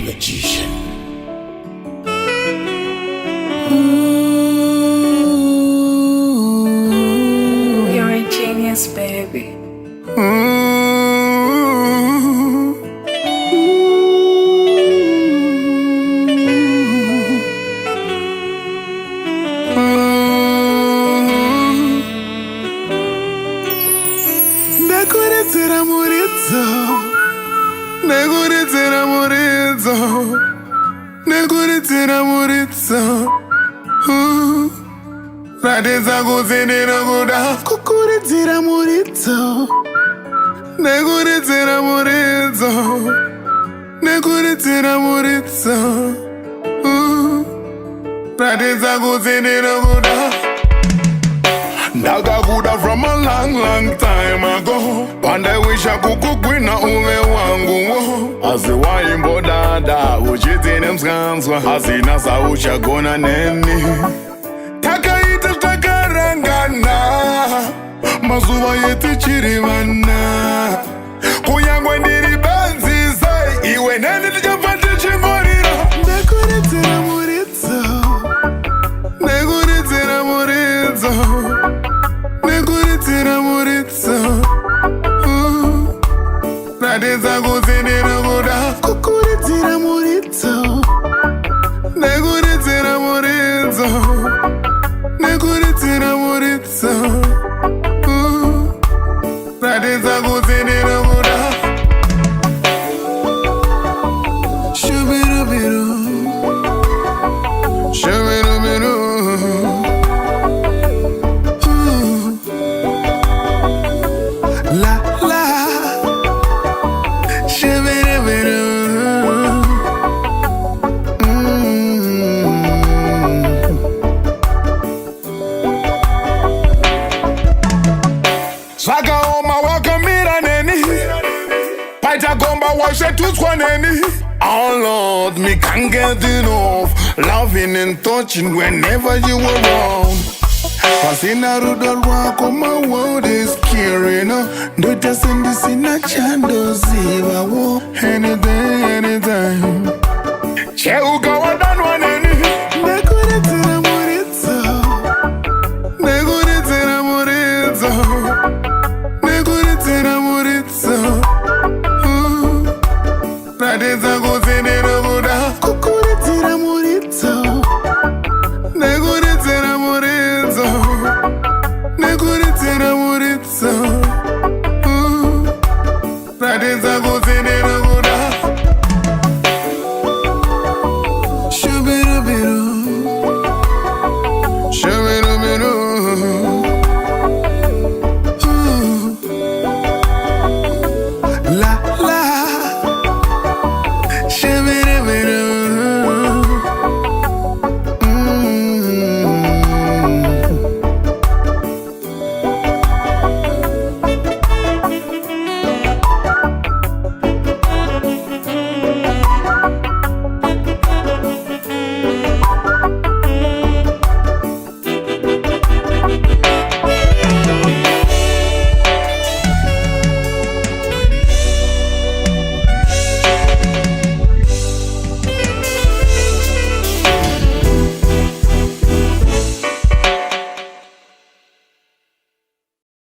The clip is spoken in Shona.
magician. You're a genius, baby. Muridzo, Muridzo. Radeza kuzinira kuda kukuridzira Muridzo, nekuridzira Muridzo, nekuridzira Muridzo. Radeza kuzinira kuda. Ndakakuda from a long time ago. Panda wisha kukugwina uve wangu. Aziwaimbo dada uchitine mskanzwa. Azina sauchagona neni. Takaita takarangana. Mazuva yetu chirivana. Kuyangwe ndiri banzi zai. Iwe neni tichapati chimorira. Nekuridzira Muridzo, nekuridzira Muridzo, nekuridzira Muridzo. Radeza kuzinira kuda kukuridzira Muridzo, nekuridzira Muridzo, nekuridzira Muridzo. Radeza kuzinira kuda. Shubirubiru, shubirubiru. La la, shubirubiru. Swakaoma wakamira neni, paita gomba washetutswa neni. Oh Lord, me can't get enough loving and touching whenever you around. Pasina rudol wako, my world is caring. Ndota sendi sina chando ziva wo. Anytime. Cheuka wadanwa neni. Nekuridzira Muridzo, nekuridzira Muridzo, nekuridzira Muridzo. Radeza kuzinira kuda kukuridzira Muridzo, nekuridzira Muridzo, nekuridzira Muridzo. Radeza kuzinira kuda.